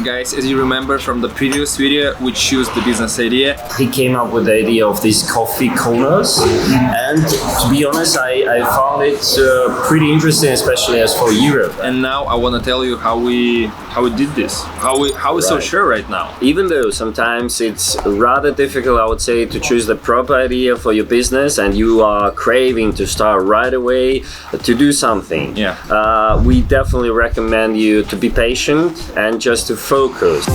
Guys, as you remember from the previous video, we choose the business idea. He came up with the idea of these coffee corners, and to be honest, I found it pretty interesting, especially as for Europe. And now I want to tell you how we did this. How we're so sure right now. Even though sometimes it's rather difficult, I would say, to choose the proper idea for your business, and you are craving to start right away to do something. Yeah. We definitely recommend you to be patient and just to focus.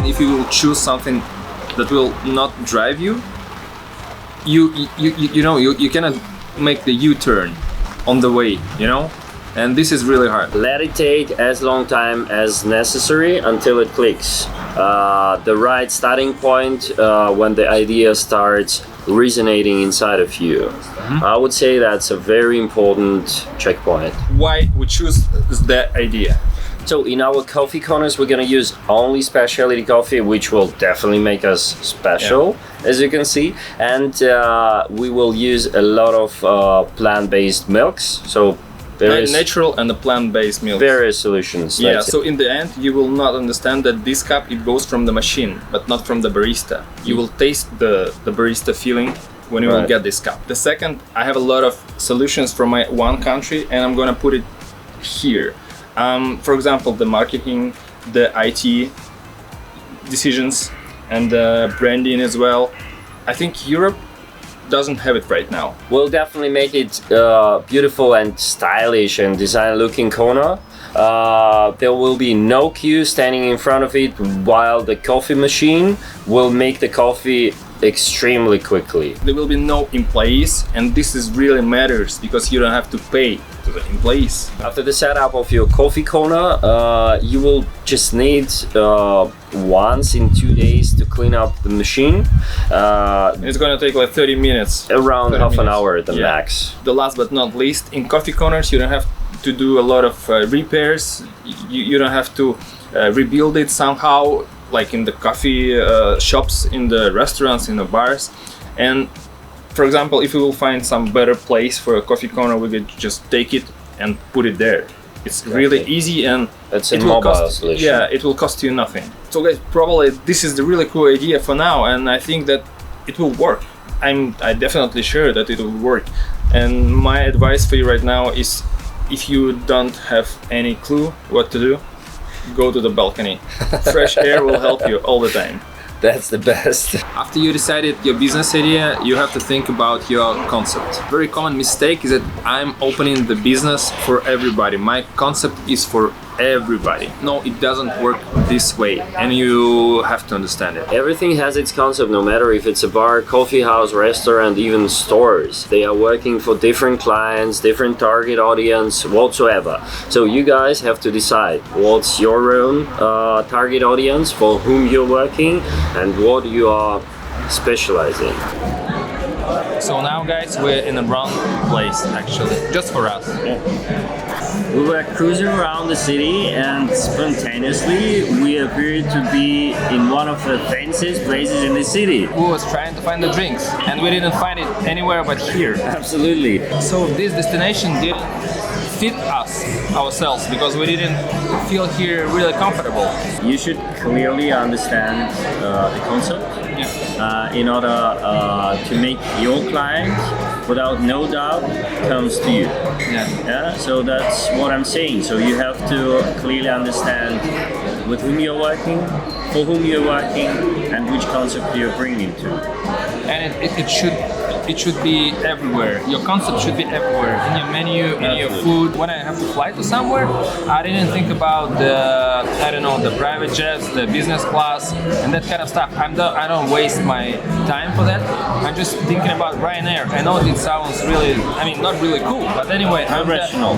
If you will choose something that will not drive you, you cannot make the U-turn on the way, and this is really hard. Let it take as long time as necessary until it clicks. The right starting point when the idea starts resonating inside of you. I would say that's a very important checkpoint. Why we choose that idea? So in our coffee corners, we're gonna use only specialty coffee, which will definitely make us special, as you can see. And we will use a lot of plant-based milks. So natural and the plant-based milk. Various solutions. Yeah, so in the end, you will not understand that this cup, it goes from the machine, but not from the barista. You will taste the barista feeling when you will get this cup. The second, I have a lot of solutions from my one country, and I'm gonna put it here. For example, the marketing, the IT decisions, and the branding as well. I think Europe doesn't have it right now. We'll definitely make it beautiful and stylish and design-looking corner. There will be no queue standing in front of it, while the coffee machine will make the coffee extremely quickly. There will be no employees, and this is really matters because you don't have to pay to the employees. After the setup of your coffee corner, you will just need once in 2 days to clean up the machine. It's gonna take like 30 minutes. Around half an hour at the max. The last but not least, in coffee corners you don't have to do a lot of repairs. You don't have to rebuild it somehow, like in the coffee shops, in the restaurants, in the bars. And for example, if we will find some better place for a coffee corner, we could just take it and put it there. It's really easy, and it's a mobile solution. Yeah, it will cost you nothing. So guys, probably this is the really cool idea for now, and I think that it will work. I'm definitely sure that it will work. And my advice for you right now is, if you don't have any clue what to do, go to the balcony. Fresh air will help you all the time. That's the best. After you decided your business idea, you have to think about your concept. Very common mistake is that I'm opening the business for everybody. My concept is for everybody. No, it doesn't work this way, and you have to understand it. Everything has its concept, no matter if it's a bar, coffee house, restaurant, even stores. They are working for different clients, different target audience, whatsoever. So you guys have to decide what's your own target audience, for whom you're working, and what you are specializing. So now guys, we're in a wrong place actually, just for us. We were cruising around the city, and spontaneously we appeared to be in one of the fanciest places in the city. We was trying to find the drinks, and we didn't find it anywhere but here. Absolutely. So this destination didn't fit us ourselves, because we didn't feel here really comfortable. You should clearly understand the concept in order to make your client, without no doubt, comes to you. So that's what I'm saying. So you have to clearly understand with whom you're working, for whom you're working, and which concept you're bringing to. And it should be everywhere. Your concept should be everywhere, in your menu, in your food. When I have to fly to somewhere, I didn't think about the private jets, the business class, and that kind of stuff. I don't waste my time for that. I'm just thinking about Ryanair. I know it sounds really, not really cool, but anyway, I'm rational.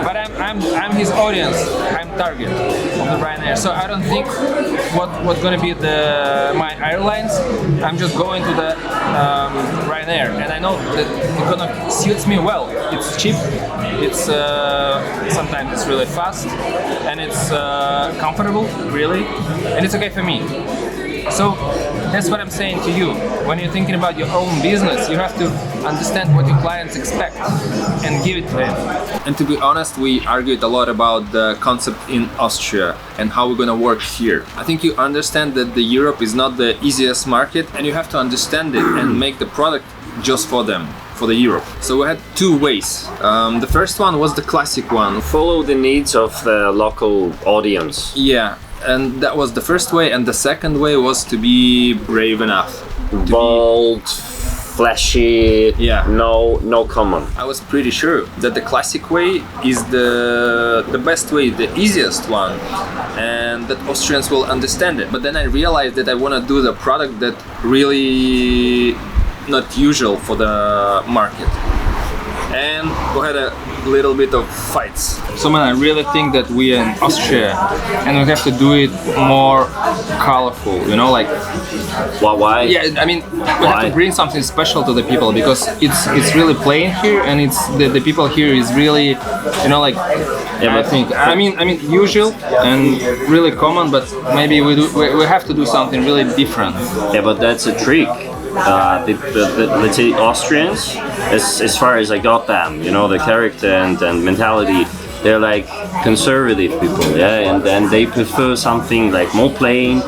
But I'm his audience. I'm target of the Ryanair. So I don't think what's gonna be my airlines. I'm just going to the Ryanair, and I know that it gonna suits me well. It's cheap. It's sometimes it's really fast, and it's comfortable, really, and it's okay for me. So that's what I'm saying to you. When you're thinking about your own business, you have to understand what your clients expect and give it to them. And to be honest, we argued a lot about the concept in Austria and how we're gonna work here. I think you understand that the Europe is not the easiest market, and you have to understand it and make the product just for them, for the Europe. So we had two ways. The first one was the classic one. Follow the needs of the local audience. Yeah, and that was the first way. And the second way was to be brave enough. Bold, flashy, Yeah. no common. I was pretty sure that the classic way is the best way, the easiest one, and that Austrians will understand it. But then I realized that I want to do the product that really not usual for the market. And we had a little bit of fights. So man, I really think that we are in Austria and we have to do it more colorful, you know, like Why? yeah, I mean, we have to bring something special to the people because it's really plain here, and it's the people here is really, you know, like I think I mean usual and really common, but maybe we have to do something really different. Yeah, but that's a trick. Let's say Austrians, as far as I got them, you know, the character and mentality, they're like conservative people, yeah, and then they prefer something like more plain,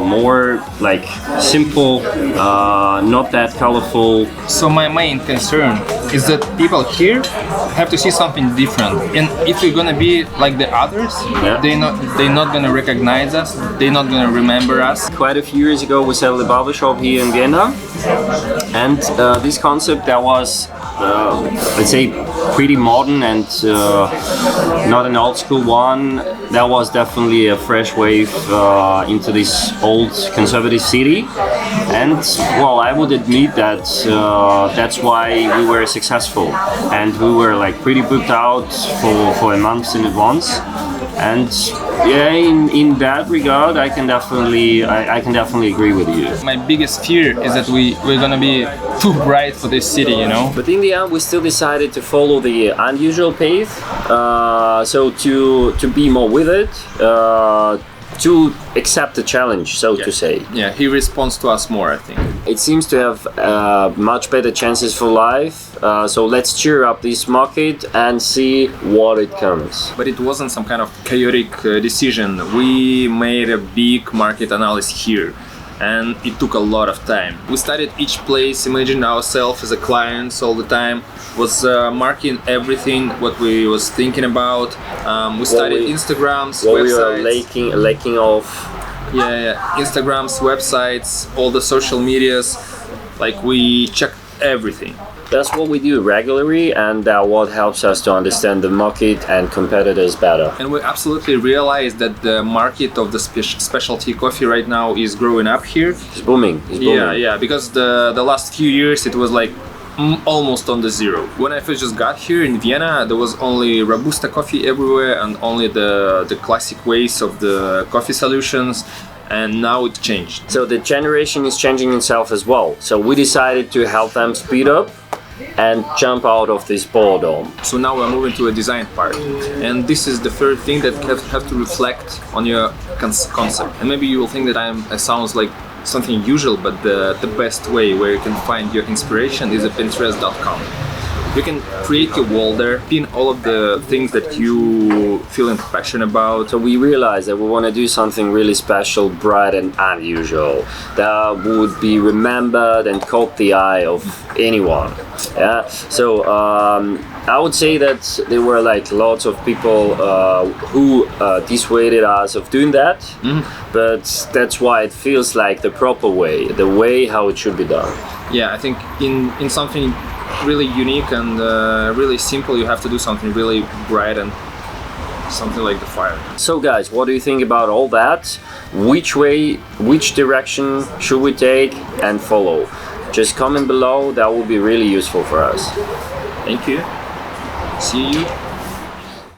more like simple, not that colorful. So my main concern is that people here have to see something different, and if we're gonna be like the others, Yeah. they're not gonna recognize us, they're not gonna remember us. Quite a few years ago, we set a barber shop here in Vienna, and this concept that was, let's say, pretty modern and not an old school one. That was definitely a fresh wave into this old conservative city, and well, I would admit that that's why we were successful, and we were like pretty booked out for a month in advance. And yeah, in that regard, I can definitely agree with you. My biggest fear is that we're gonna be too bright for this city, you know. But in the end, we still decided to follow the unusual path. So to be more with it, to accept the challenge, so to say. Yeah, he responds to us more, I think. It seems to have much better chances for life. So let's cheer up this market and see what it comes. But it wasn't some kind of chaotic decision. We made a big market analysis here, and it took a lot of time. We studied each place, imagined ourselves as a clients all the time, was marking everything what we was thinking about. We studied Instagrams, what websites. we were lacking of. Yeah, Instagrams, websites, all the social medias. Like we checked everything. That's what we do regularly, and what helps us to understand the market and competitors better. And we absolutely realize that the market of the specialty coffee right now is growing up here. It's booming. Yeah, because the last few years it was like almost on the zero. When I first just got here in Vienna, there was only Robusta coffee everywhere and only the classic ways of the coffee solutions. And now it changed. So the generation is changing itself as well. So we decided to help them speed up and jump out of this boredom. So now we're moving to a design part, and this is the third thing that have to reflect on your concept. And maybe you will think that it sounds like something usual, but the best way where you can find your inspiration is at Pinterest.com. You can create your wall there, pin all of the things that you feel passionate about. So we realized that we want to do something really special, bright and unusual, that would be remembered and caught the eye of anyone. Yeah. So I would say that there were like lots of people who dissuaded us of doing that, but that's why it feels like the proper way, the way how it should be done. Yeah, I think in something really unique and really simple, you have to do something really bright and something like the fire. So guys, what do you think about all that? Which direction should we take and follow? Just comment below, that would be really useful for us. Thank you. See you.